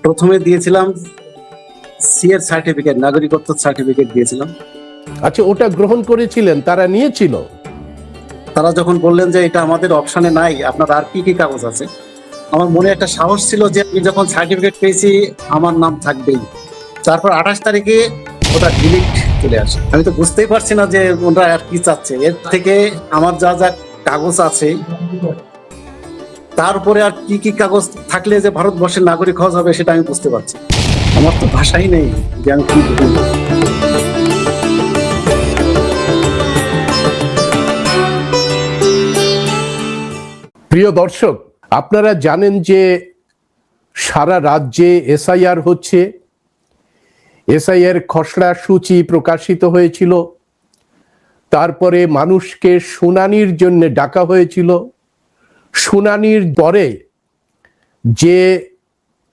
প্রথমে দিয়েছিলাম সি এর সার্টিফিকেট, নাগরিকত্ব সার্টিফিকেট দিয়েছিলাম। আচ্ছা, ওটা গ্রহণ করেছিলেন, তারা নিয়েছিল? তারা যখন বললেন যে এটা আমাদের অপশনে নাই, আপনার আর কি কি কাগজ আছে, আমার মনে একটা সাহস ছিল যে আমি যখন সার্টিফিকেট পেয়েছি আমার নাম থাকবেই। তারপর 28 তারিখে ওটা ডিলিট চলে আসে। আমি তো বুঝতেই পারছি না যে ওরা আর কি চাচ্ছে। এর থেকে আমার যা যা কাগজ আছে তার উপরে আর কি কি কাগজ থাকলে যে ভারতবর্ষের নাগরিক হওয়া যাবে সেটা আমি বুঝতে পারছি। আমার তো ভাষাই নেই যে আমি কি বলবো। প্রিয় দর্শক, আপনারা জানেন যে সারা রাজ্যে এসআইআর হচ্ছে। এসআইআর খসড়া সূচি প্রকাশিত হয়েছিল, তারপরে মানুষকে শুনানির জন্য ডাকা হয়েছিল। শুনানির পরে যে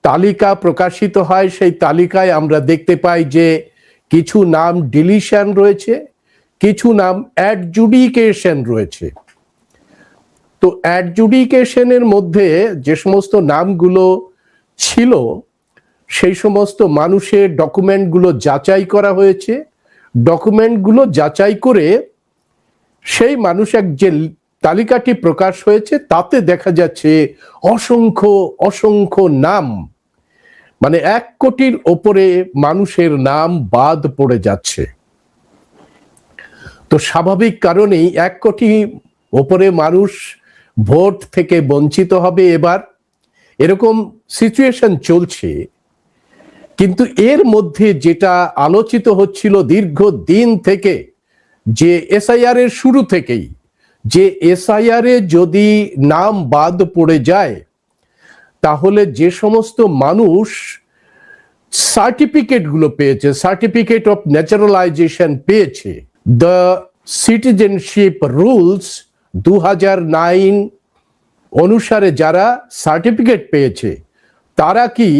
তালিকা প্রকাশিত হয় সেই তালিকায় আমরা দেখতে পাই যে কিছু নাম ডিলিশন রয়েছে, কিছু নাম অ্যাডজুডিকেশন রয়েছে। তো অ্যাডজুডিকেশনের মধ্যে যে সমস্ত নামগুলো ছিল সেই সমস্ত মানুষের ডকুমেন্টগুলো যাচাই করা হয়েছে। ডকুমেন্টগুলো যাচাই করে সেই মানুষের যে তালিকাটি প্রকাশ হয়েছে তাতে দেখা যাচ্ছে অসংখ্য অসংখ্য নাম, মানে 1 কোটির ওপরে মানুষের নাম বাদ পড়ে যাচ্ছে। তো স্বাভাবিক কারণেই 1 কোটি ওপরে মানুষ ভোট থেকে বঞ্চিত হবে এবার, এরকম সিচুয়েশন চলছে। কিন্তু এর মধ্যে যেটা আলোচিত হচ্ছিল দীর্ঘদিন থেকে, যে এসআইআর এর শুরু থেকেই, যে এসআইআর এ যদি নাম বাদ পড়ে যায় তাহলে যে সমস্ত মানুষ সার্টিফিকেটগুলো পেয়েছে, সার্টিফিকেট অফ ন্যাচারালাইজেশন পেয়েছে, দ্য সিটিজেনশিপ রুলস 2009 অনুসারে যারা সার্টিফিকেট পেয়েছে তারা কি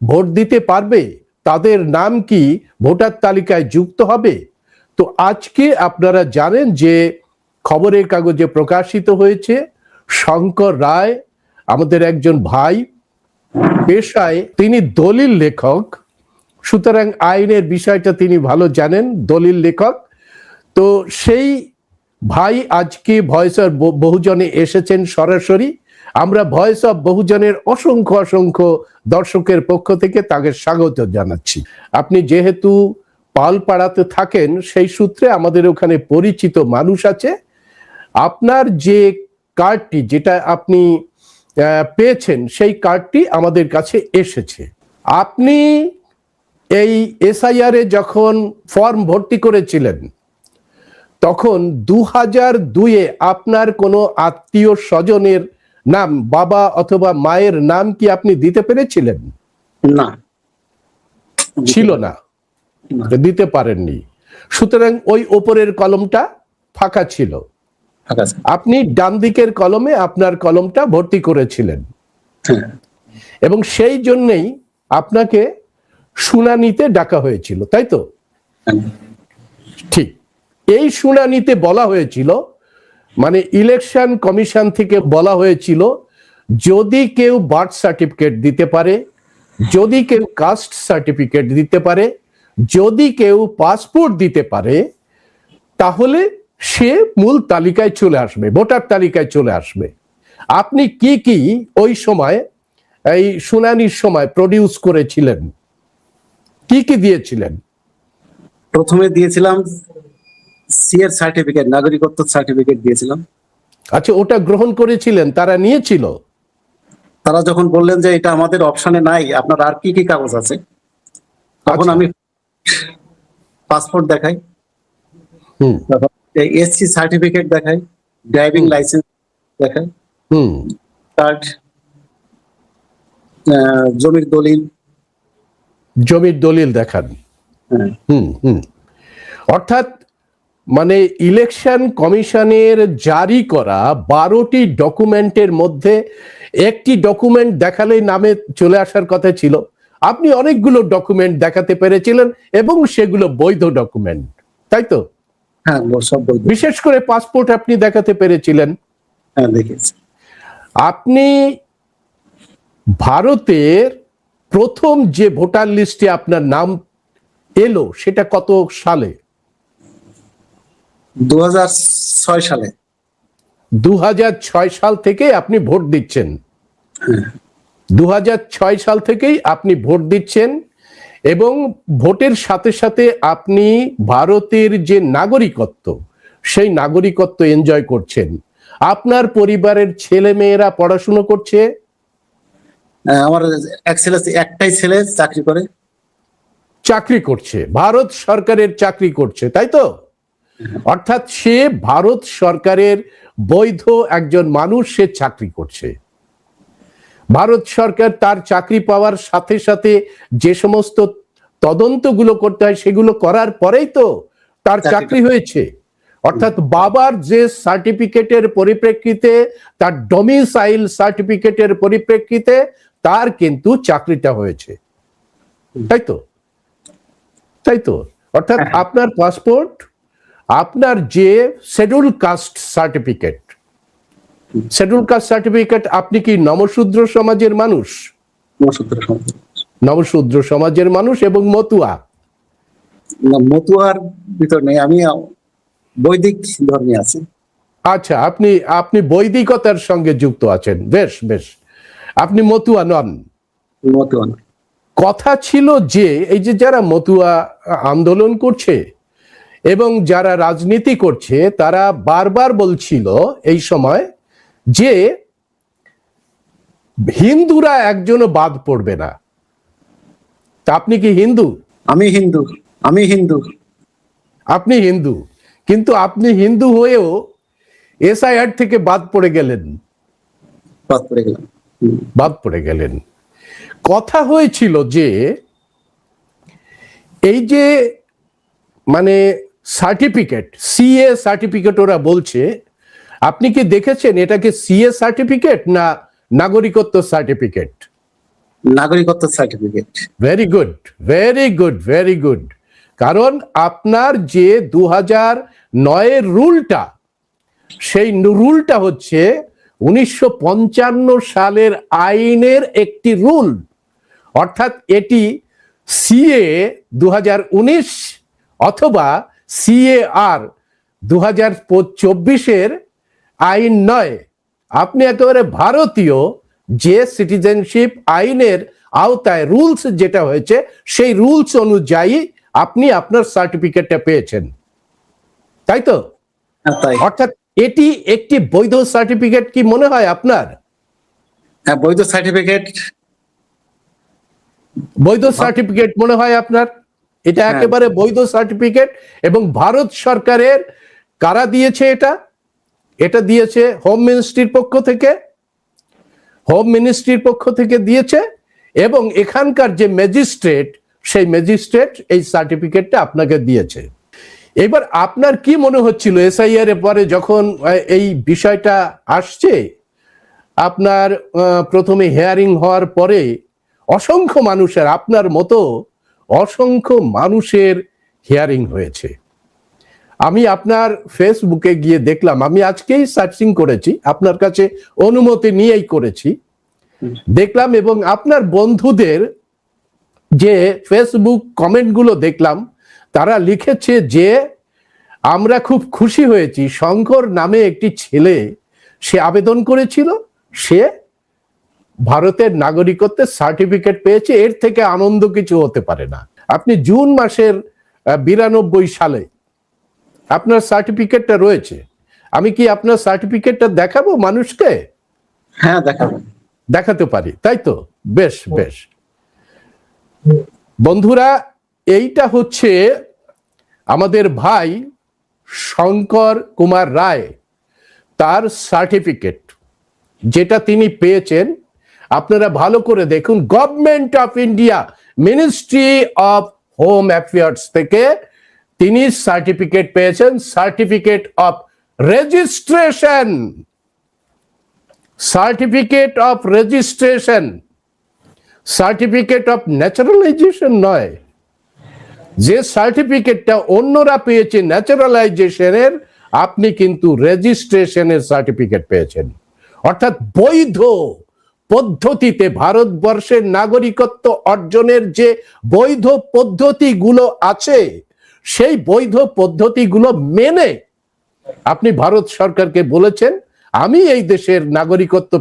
ভোট দিতে পারবে? তাদের নাম কি ভোটার তালিকায় যুক্ত হবে? তো আজকে আপনারা জানেন যে খবরের কাগজে প্রকাশিত হয়েছে, শঙ্কর রায় আমাদের একজন ভাই, পেশায় তিনি দলিল লেখক, সুতরাং আইনের বিষয়টা তিনি ভালো জানেন, দলিল লেখক। তো সেই ভাই আজকে ভয়েস অফ বহুজনে এসেছেন সরাসরি। আমরা ভয়েস অফ বহুজনের অসংখ্য অসংখ্য দর্শকের পক্ষ থেকে তাকে স্বাগত জানাচ্ছি। আপনি যেহেতু পালপাড়াতে থাকেন সেই সূত্রে আমাদের ওখানে পরিচিত মানুষ আছে। আপনার যে কার্ডটি যেটা আপনি পেয়েছেন সেই কার্ডটি আমাদের কাছে এসেছে। আপনি এই এসআইআর এ যখন ফর্ম ভর্তি করেছিলেন তখন 2002-এ আপনার কোনো আত্মীয় স্বজনের নাম, বাবা অথবা মায়ের নাম কি আপনি দিতে পেরেছিলেন? না, ছিল না, দিতে পারেননি। সুতরাং ওই ওপরের কলমটা ফাঁকা ছিল, আপনি ডান দিকের কলমে আপনার কলমটা ভর্তি করেছিলেন এবং সেই জন্যই আপনাকে শুনানিতে ডাকা হয়েছিল, তাই তো? ঠিক। এই শুনানিতে বলা হয়েছিল, মানে ইলেকশন কমিশন থেকে বলা হয়েছিল যদি কেউ বার্থ সার্টিফিকেট দিতে পারে, যদি কেউ কাস্ট সার্টিফিকেট দিতে পারে, যদি কেউ পাসপোর্ট দিতে পারে তাহলে সে মূল তালিকায় চলে আসবে, ভোটার তালিকায় চলে আসবে। আপনি কি কি ওই সময় এই শুনানির সময় প্রডিউস করেছিলেন, কি কি দিয়েছিলেন? প্রথমে দিয়েছিলাম সি এর সার্টিফিকেট, নাগরিকত্ব সার্টিফিকেট দিয়েছিলাম। আচ্ছা, ওটা গ্রহণ করেছিলেন, তারা নিয়েছিল? তারা যখন বললেন যে এটা আমাদের অপশনে নাই, আপনার আর কি কি কাগজ আছে, তখন আমি পাসপোর্ট দেখাই, এসসি সার্টিফিকেট দেখাই, ড্রাইভিং লাইসেন্স দেখাই, কার্ড, জমির দলিল দেখান। অর্থাৎ মানে ইলেকশন কমিশনের জারি করা 12টি ডকুমেন্টের মধ্যে একটি ডকুমেন্ট দেখালেই নামে চলে আসার কথা ছিল। আপনি অনেকগুলো ডকুমেন্ট দেখাতে পেরেছিলেন এবং সেগুলো বৈধ ডকুমেন্ট, তাই তো? হ্যাঁ, সব বৈধ। বিশেষ করে পাসপোর্ট আপনি দেখাতে পেরেছিলেন। হ্যাঁ, দেখেছি। আপনি ভারতের প্রথম যে ভোটার লিস্টে আপনার নাম এলো সেটা কত সালে? 2006 সালে। 2006 সাল থেকে আপনি ভোট দিচ্ছেন। 2006 সাল থেকেই আপনি ভোট দিচ্ছেন এবং ভোটের সাথে সাথে আপনি ভারতের যে নাগরিকত্ব সেই নাগরিকত্ব এনজয় করছেন। আপনার পরিবারের ছেলে মেয়েরা পড়াশুনো করছে? আমার একটাই ছেলে চাকরি করছে, ভারত সরকারের চাকরি করছে, তাই তো? অর্থাৎ সে ভারত সরকারের বৈধ একজন মানুষ, সে চাকরি করছে। ভারত সরকার তার চাকরি পাওয়ার সাথে সাথে যে সমস্ত তদন্তগুলো করতে হয় সেগুলো করার পরেই তো তার চাকরি হয়েছে। অর্থাৎ বাবার যে সার্টিফিকেটের পরিপ্রেক্ষিতে, তার ডোমিসাইল সার্টিফিকেটের পরিপ্রেক্ষিতে তার কিন্তু চাকরিটা হয়েছে, তাই তো? তাই তো? অর্থাৎ আপনার পাসপোর্ট, আপনার যে শিডিউল কাস্ট সার্টিফিকেট, আপনি কি নমশূদ্র সমাজের মানুষ? নমশূদ্র সমাজের মানুষ এবং মতুয়ার ভিতর নেই, আমি বৈদিক ধর্মে আছি। আচ্ছা, আপনি বৈদিকতার সঙ্গে যুক্ত আছেন, বেশ বেশ। আপনি মতুয়া নন। মতুয়া। কথা ছিল যে এই যে যারা মতুয়া আন্দোলন করছে এবং যারা রাজনীতি করছে তারা বারবার বলছিল এই সময় যে হিন্দুরা একজনও বাদ পড়বে না। তা আপনি কি হিন্দু? আমি হিন্দু। আপনি হিন্দু, কিন্তু আপনি হিন্দু হয়েও এসআইআর থেকে বাদ পড়ে গেলেন। বাদ পড়ে গেলেন। কথা হয়েছিল যে এই যে মানে সার্টিফিকেট, সিএ সার্টিফিকেট ওরা বলছে, আপনি কি দেখেছেন এটাকে সিএ সার্টিফিকেট না নাগরিকত্ব সার্টিফিকেট? নাগরিকত্ব certificate. Very good, very good, very good. কারণ আপনার যে 2009 রুলটা, সেই রুলটা হচ্ছে 1955 সালের আইনের একটি রুল। অর্থাৎ এটি সিএ 2019 অথবা সিএআর 2024 আইন নয়। আপনি একেবারে ভারতীয় যে সিটিজেনশিপ আইনের আওতায় রুলস যেটা হয়েছে সেই রুলস অনুযায়ী আপনি আপনার সার্টিফিকেটটা পেয়েছেন, তাই তো? অর্থাৎ এটি একটি বৈধ সার্টিফিকেট কি মনে হয় আপনার? হ্যাঁ, বৈধ সার্টিফিকেট। বৈধ সার্টিফিকেট মনে হয় আপনার? এটা একেবারে বৈধ সার্টিফিকেট। এবং ভারত সরকারের কারা দিয়েছে এটা? এটা দিয়েছে হোম মিনিস্ট্রির পক্ষ থেকে। হোম মিনিস্ট্রির পক্ষ থেকে দিয়েছে এবং এখানকার যে ম্যাজিস্ট্রেট, সেই ম্যাজিস্ট্রেট এই সার্টিফিকেটটা আপনাকে দিয়েছে। এবার আপনার কি মনে হচ্ছিল এসআইআর এর পরে যখন এই বিষয়টা আসছে? আপনার প্রথমে হিয়ারিং হওয়ার পরে অসংখ্য মানুষের, আপনার মতো অসংখ্য মানুষের হিয়ারিং হয়েছে। আমি আপনার ফেসবুকে গিয়ে দেখলাম, আমি আজকেই সার্চিং করেছি, আপনার কাছে অনুমতি নিয়েই করেছি, দেখলাম এবং আপনার বন্ধুদের যে ফেসবুক কমেন্টগুলো দেখলাম, তারা লিখেছে যে আমরা খুব খুশি হয়েছি, শঙ্কর নামে একটি ছেলে, সে আবেদন করেছিল, সে ভারতের নাগরিকত্বের সার্টিফিকেট পেয়েছে, এর থেকে আনন্দ কিছু হতে পারে না। আপনি জুন মাসের 92 সালে আপনার সার্টিফিকেটটা রয়েছে। আমি কি আপনার সার্টিফিকেটটা দেখাবো মানুষকে? হ্যাঁ, দেখাবো। দেখাতে পারি, তাই তো? বেশ বেশ। বন্ধুরা, এইটা হচ্ছে আমাদের ভাই শঙ্কর কুমার রায়, তার সার্টিফিকেট যেটা তিনি পেয়েছেন। আপনারা ভালো করে দেখুন, government of India, ministry of home affairs থেকে তিনি সার্টিফিকেট পেয়েছেন। Certificate of registration, certificate of registration, certificate of naturalisation নয়। যে সার্টিফিকেটটা অন্যরা পেয়েছে ন্যাচারালাইজেশনের, আপনি কিন্তু রেজিস্ট্রেশনের সার্টিফিকেট পেয়েছেন। অর্থাৎ বৈধ পদ্ধতিতে ভারতবর্ষের নাগরিকত্ব অর্জনের যে বৈধ পদ্ধতিগুলো আছে সেই বৈধ পদ্ধতিগুলো মেনে আপনি ভারত সরকারকে বলেছেন আমি এই দেশের নাগরিকত্ব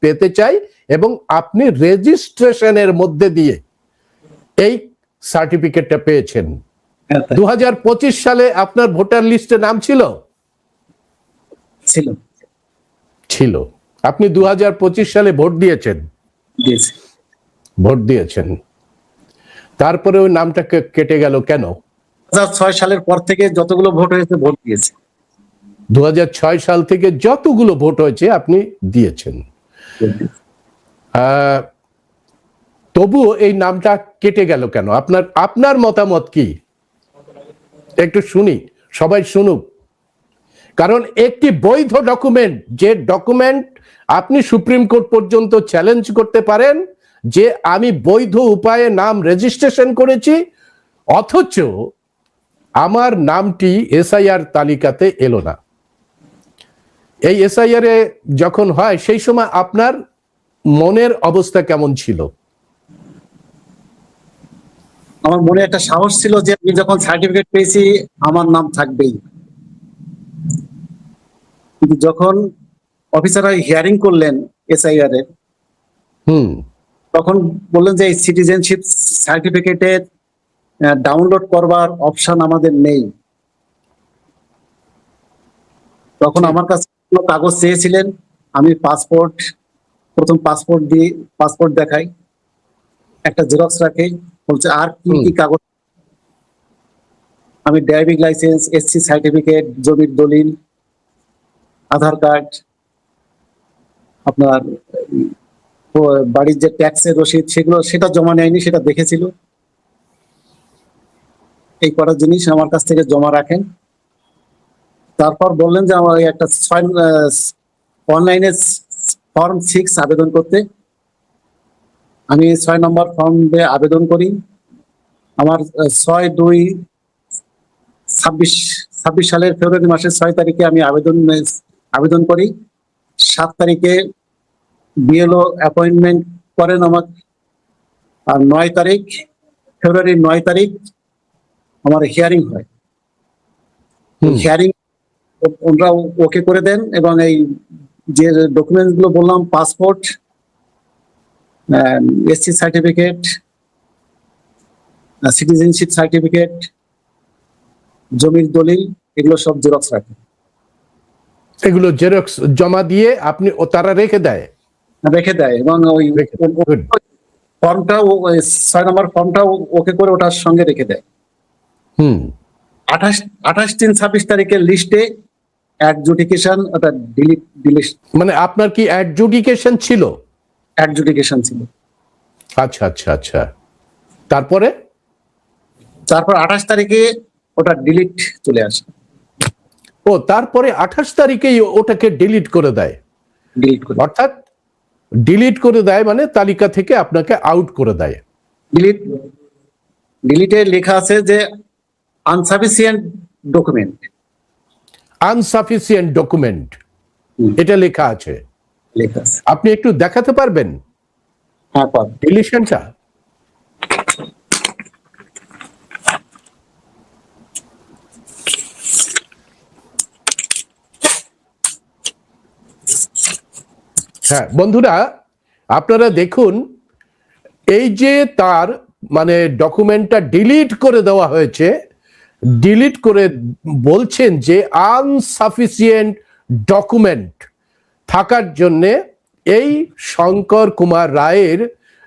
পেতে চাই, এবং আপনি রেজিস্ট্রেশনের মধ্যে দিয়ে এই সার্টিফিকেটটা পেয়েছেন। 2025 সালে আপনার ভোটার লিস্টে নাম ছিল? ছিল। ছিল। আপনি 2025 সালে ভোট দিয়েছেন? ভোট দিয়েছেন। তারপরে ওই নামটা কেটে গেল কেন? 2006 সালের পর থেকে যতগুলো ভোট হয়েছে ভোট দিয়েছে। 2006 সাল থেকে যতগুলো ভোট হয়েছে আপনি দিয়েছেন। তবুও এই নামটা কেটে গেল কেন? আপনার মতামত কি একটু শুনি, সবাই শুনুক। কারণ একটি বৈধ ডকুমেন্ট, যে ডকুমেন্ট আপনি সুপ্রিম কোর্ট পর্যন্ত চ্যালেঞ্জ করতে পারেন যে আমি বৈধ উপায়ে নাম রেজিস্ট্রেশন করেছি, অথচ আমার নামটি এসআইআর তালিকাতে এলো না। এই এসআইআর এ যখন হয় সেই সময় আপনার মনের অবস্থা কেমন ছিল? আমার মনে একটা সাহস ছিল যে আমি যখন সার্টিফিকেট পেয়েছি আমার নাম থাকবেই। কিন্তু যখন অফিসাররা হিয়ারিং করলেন এসআইআর এর, তখন বললেন যে এই সিটিজেনশিপ সার্টিফিকেটের ডাউনলোড করবার অপশন আমাদের নেই। তখন আমার কাছে কাগজ চেয়েছিলেন, আমি প্রথম পাসপোর্ট দেখাই, একটা জেরক্স রাখি, বলছে আর কি কি কাগজ। আমি ড্রাইভিং লাইসেন্স, এসসি সার্টিফিকেট, জমির দলিল, আধার কার্ড, আপনার বাড়ির যে ট্যাক্সের রসিদ সেটা জমা নেয়নি, সেটা দেখেছিল। এই কটা জিনিস আমার কাছ থেকে জমা রাখেন। তারপর বললেন যে আমার একটা অনলাইনে ফর্ম 6 আবেদন করতে। আমি 6 নম্বর ফর্মে আবেদন করি। আমার 6/2/26 সালের ফেব্রুয়ারি মাসের 6 তারিখে আমি আবেদন করি। 7 তারিখে বিএলও অ্যাপয়েন্টমেন্ট করেন আমাকে। আর ফেব্রুয়ারির 9 তারিখ আমার হিয়ারিং হয়। হিয়ারিং ওনারা ওকে করে দেন, এবং এই যে ডকুমেন্টস গুলো বললাম, passport, SC certificate, citizenship certificate, জমির দলিল, এগুলো সব জেরক্স রাখে। এগুলো জেরক্স জমা দিয়ে তারা রেখে দেয় এবং ওই ফর্মটা 6 নম্বর ফর্মটা ওকে করে ওটার সঙ্গে রেখে দেয়। 28/3/26 তারিখের লিস্টে অ্যাডজুডিকেশন, ওটা ডিলিট। মানে আপনার কি অ্যাডজুডিকেশন ছিল? অ্যাডজুডিকেশন ছিল। আচ্ছা আচ্ছা আচ্ছা। তারপর 28 তারিখে ওটা ডিলিট চলে আসে। তারপরে 28 তারিখেই ওটাকে ডিলিট করে দেয়। অর্থাৎ ডিলিট করে দেয় মানে তালিকা থেকে আপনাকে আউট করে দেয়। ডিলিটে লেখা আছে যে আনসাফিসিয়েন্ট ডকুমেন্ট, এটা লেখা আছে। আপনি একটু দেখাতে পারবেন? হ্যাঁ, পারবেন। ডিলিশনটা হ্যাঁ বন্ধুরা, আপনারা দেখুন, এই যে তার মানে ডকুমেন্টটা ডিলিট করে দেওয়া হয়েছে, ডিলিট করে বলছেন যে আনসাফিসিয়েন্ট ডকুমেন্ট থাকার জন্য এই শঙ্কর কুমার রায়ের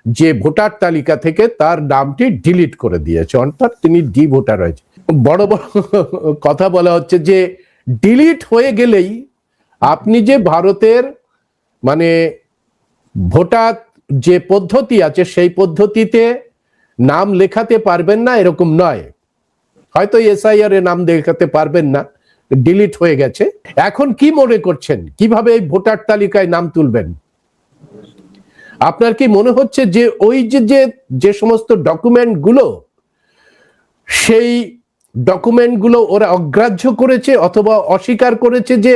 যে ভোটার তালিকা থেকে তার নামটি ডিলিট করে দিয়েছে, অর্থাৎ তিনি ডি ভোটার হয়েছে। বড় বড় কথা বলা হচ্ছে যে ডিলিট হয়ে গেলেই আপনি যে ভারতের মানে ভোটার যে পদ্ধতি আছে সেই পদ্ধতিতে নাম লেখাতে পারবেন না, এরকম নয়। হয়তো এসআইআর এ নাম দেখাতে পারবেন না, ডিলিট হয়ে গেছে। এখন কি মনে করছেন, কিভাবে এই ভোটার তালিকায় নাম তুলবেন? আপনার কি মনে হচ্ছে যে ওই যে সমস্ত ডকুমেন্ট গুলো, সেই ডকুমেন্ট গুলো ওরা অগ্রাহ্য করেছে অথবা অস্বীকার করেছে যে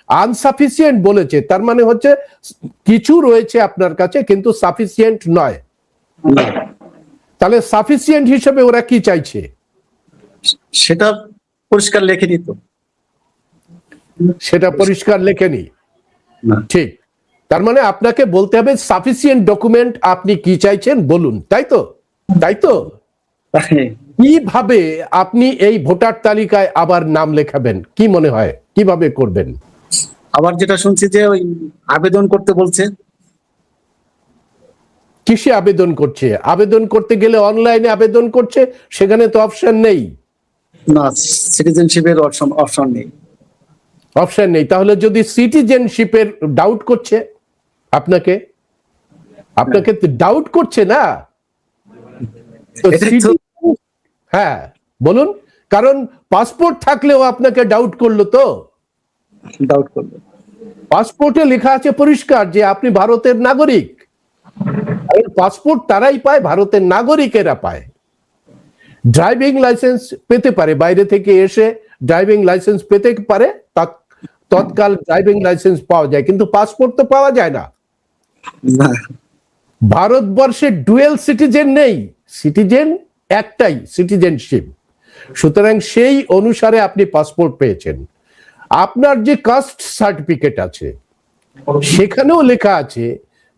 আনসাফিসিয়েন্ট বলেছে, তার মানে হচ্ছে কিছু রয়েছে আপনার কাছে কিন্তু সাফিসিয়েন্ট নয়। তাহলে সাফিসিয়েন্ট হিসেবে ওরা কি চাইছে? সেটা পরিষ্কার লেখে দিত সেটা পরিষ্কার লেখেনি। না। ঠিক, তার মানে আপনাকে বলতে হবে সাফিসিয়েন্ট ডকুমেন্ট আপনি কি চাইছেন বলুন, তাই তো? তাই তো? কিভাবে আপনি এই ভোটার তালিকায় আবার নাম লেখাবেন কি মনে হয়, কিভাবে করবেন? আবার যেটা শুনছি যে ওই আবেদন করতে বলছে। কিসে আবেদন করছে? আবেদন করতে গেলে অনলাইনে আবেদন করছে, সেখানে তো অপশন নেই। না, সিটিজেনশিপের অপশন নেই। অপশন নেই, তাহলে যদি সিটিজেনশিপের ডাউট করছে আপনাকে, আপনাকে তো ডাউট করছে না তো এটাই তো। হ্যাঁ বলুন, কারণ পাসপোর্ট থাকলেও আপনাকে ডাউট করলো তো। ডাউট করবে। পাসপোর্টে লেখা আছে পরিষ্কার যে আপনি ভারতের নাগরিক। পাসপোর্ট তারাই পায়, ভারতের নাগরিকেরা পায়। ড্রাইভিং লাইসেন্স পেতে পারে, বাইরে থেকে এসে ড্রাইভিং লাইসেন্স পেতে পারে, তৎকাল ড্রাইভিং লাইসেন্স পাওয়া যায়, কিন্তু পাসপোর্ট তো পাওয়া যায় না। না। ভারতবর্ষে ডুয়েল সিটিজেন নেই, সিটিজেন একটাই, সিটিজেনশিপ। সুতরাং সেই অনুসারে আপনি পাসপোর্ট পেয়েছেন। আপনার যে কাস্ট সার্টিফিকেট আছে সেখানেও লেখা আছে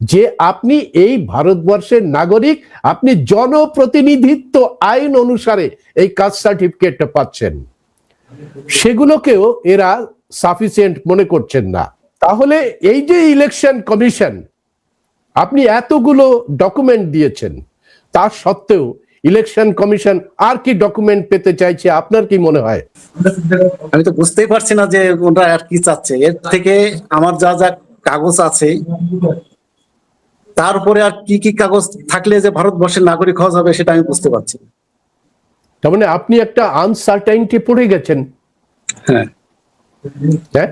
যে আপনি এই ভারতবর্ষের নাগরিক, আপনি জনপ্রতিনিধিত্ব আইন অনুসারে এই কাস্ট সার্টিফিকেটটা পাচ্ছেন। সেগুলোকেও এরা সাফিসিয়েন্ট মনে করছেন না। তাহলে এই যে ইলেকশন কমিশন, আপনি এতগুলো ডকুমেন্ট দিয়েছেন, তার সত্ত্বেও ইলেকশন কমিশন আর কি ডকুমেন্ট পেতে চাইছে আপনার কি মনে হয়? আমি তো বুঝতেই পারছি না যে ওরা আর কি চাচ্ছে এর থেকে। আমার যা যা কাগজ আছে তারপরে আর কি কি কাগজ থাকলে যে ভারতবর্ষের নাগরিক হওয়া যাবে সেটা আমি বুঝতে পারছি না। তার মানে আপনি একটা আনসার্টেইনটি পড়ে গেছেন। হ্যাঁ। হ্যাঁ,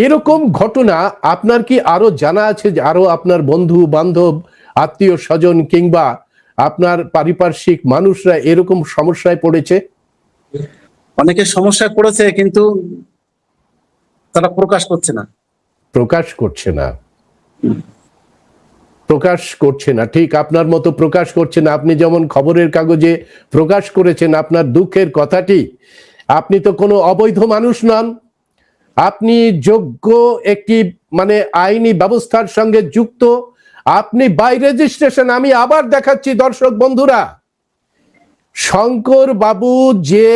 এরকম ঘটনা আপনার কি আরো জানা আছে যে আরো আপনার বন্ধু বান্ধব, আত্মীয় স্বজন কিংবা আপনার পারিপার্শ্বিক মানুষরা এরকম সমস্যায় পড়েছে? অনেকে সমস্যায় পড়েছে কিন্তু তারা প্রকাশ করছে না। প্রকাশ করছে না, প্রকাশ করছে না, ঠিক আপনার মতো প্রকাশ করছে না। আপনি যেমন খবরের কাগজে প্রকাশ করেছেন আপনার দুঃখের কথাটি, আপনি তো কোনো অবৈধ মানুষ নন, আপনি যোগ্য একটি মানে আইনি ব্যবস্থার সঙ্গে যুক্ত, আপনি বাই রেজিস্ট্রেশন। আমি আবার দেখাচ্ছি দর্শক বন্ধুরা, শঙ্কর বাবু যে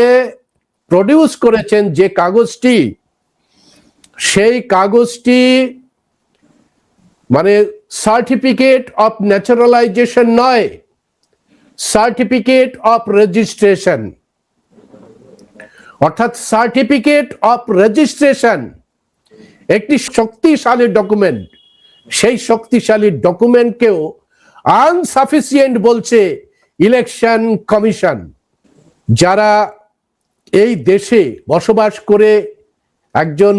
প্রডিউস করেছেন যে কাগজটি, সেই কাগজটি মানে সার্টিফিকেট অফ ন্যাচারালাইজেশন নয়, সার্টিফিকেট অফ রেজিস্ট্রেশন। অর্থাৎ সার্টিফিকেট অফ রেজিস্ট্রেশন একটি শক্তিশালী ডকুমেন্ট, সেই শক্তিশালী ডকুমেন্টকেও আনসাফিসিয়েন্ট বলছে ইলেকশন কমিশন। যারা এই দেশে বসবাস করে একজন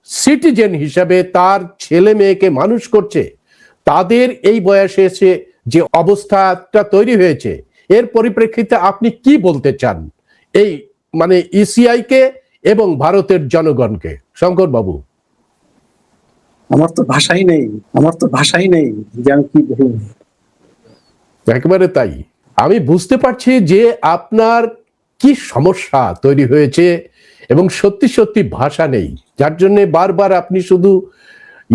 সিটিজেন হিসাবে তার ছেলে মেয়েকে মানুষ করছে, তাদের এই বয়সে এসে যে অবস্থাটা তৈরি হয়েছে, এর পরিপ্রেক্ষিতে আপনি কি বলতে চান এই মানে ইসিআই কে এবং ভারতের জনগণকে? শঙ্কর বাবু, আমার তো ভাষাই নেই যে আমি কি বলবো। একেবারে তাই। আমি বুঝতে পারছি যে আপনার কি সমস্যা তৈরি হয়েছে এবং সত্যি সত্যি ভাষা নেই, যার জন্য বারবার আপনি শুধু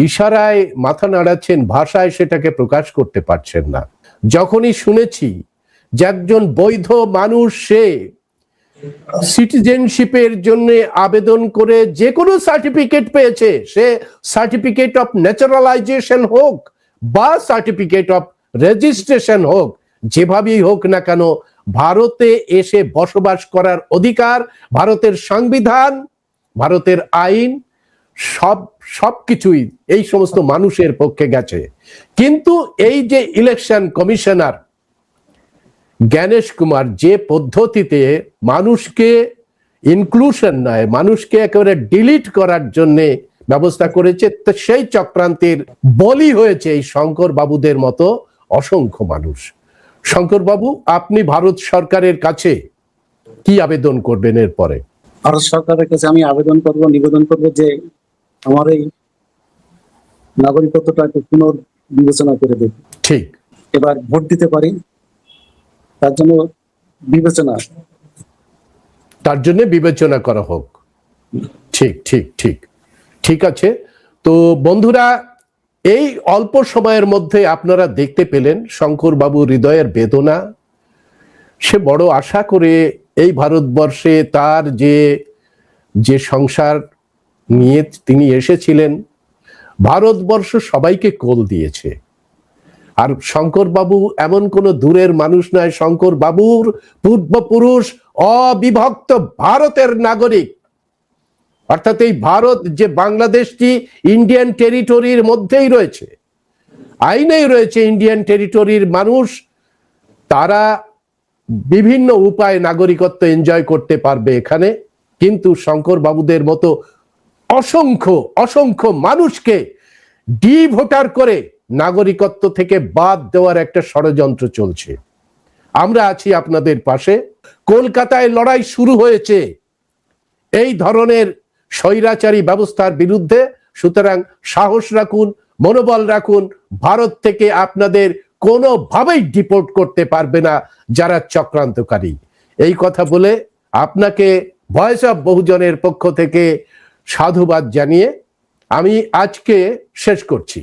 ইশারায় মাথা নাড়াচ্ছেন, ভাষায় সেটাকে প্রকাশ করতে পারছেন না। যখনই শুনেছি যে একজন বৈধ মানুষ সে সিটিজেনশিপের জন্য আবেদন করে যে কোনো সার্টিফিকেট পেয়েছে, সে সার্টিফিকেট অফ ন্যাচারালাইজেশন হোক বা সার্টিফিকেট অফ রেজিস্ট্রেশন হোক, যেভাবেই হোক না কেন ভারতে এসে বসবাস করার অধিকার, ভারতের সংবিধান, ভারতের আইন সবকিছুই এই সমস্ত মানুষের পক্ষে গেছে। কিন্তু এই যে ইলেকশন কমিশনার জ্ঞানেশ কুমার যে পদ্ধতিতে মানুষকে ইনক্লুশন নয়, মানুষকে একেবারে ডিলিট করার জন্য ব্যবস্থা করেছে, তো সেই চক্রান্তের বলি হয়েছে এই শঙ্কর বাবুদের মতো অসংখ্য মানুষ। শঙ্কর বাবু, আপনি ভারত সরকারের কাছে কি আবেদন করবেন এরপরে? ভারত সরকারের কাছে আমি নিবেদন করব যে আমার এই নাগরিকত্বটাকে পুনর্বিবেচনা করে দেখি, ঠিক, এবার ভোট দিতে পারি, তার জন্য বিবেচনা। তার জন্য বিবেচনা করা হোক। ঠিক ঠিক ঠিক ঠিক আছে। তো বন্ধুরা, এই অল্প সময়ের মধ্যে আপনারা দেখতে পেলেন শঙ্কর বাবু হৃদয়ের বেদনা। সে বড় আশা করে এই ভারতবর্ষে তার যে সংসার নিয়ে তিনি এসেছিলেন, ভারতবর্ষ সবাইকে কোল দিয়েছে। আর শঙ্কর বাবু এমন কোনো দূরের মানুষ নয়, শঙ্কর বাবুর পূর্বপুরুষ অবিভক্ত ভারতের নাগরিক। অর্থাৎ এই ভারত যে বাংলাদেশটি ইন্ডিয়ান টেরিটরির মধ্যেই রয়েছে, আইনেই রয়েছে ইন্ডিয়ান টেরিটরির মানুষ তারা বিভিন্ন উপায়ে নাগরিকত্ব এনজয় করতে পারবে এখানে। কিন্তু শঙ্কর বাবুদের মতো অসংখ্য অসংখ্য মানুষকে ভোটার করে নাগরিকত্ব থেকে বাদ দেওয়ার একটা ষড়যন্ত্র চলছে। আমরা আছি আপনাদের পাশে। কলকাতায় লড়াই শুরু হয়েছে এই ধরনের স্বৈরাচারী ব্যবস্থার বিরুদ্ধে। সুতরাং সাহস রাখুন, মনোবল রাখুন। ভারত থেকে আপনাদের কোনোভাবেই ডিপোর্ট করতে পারবে না যারা চক্রান্তকারী। এই কথা বলে আপনাকে ভয়েস অফ বহুজনের পক্ষ থেকে সাধুবাদ জানিয়ে আমি আজকে শেষ করছি।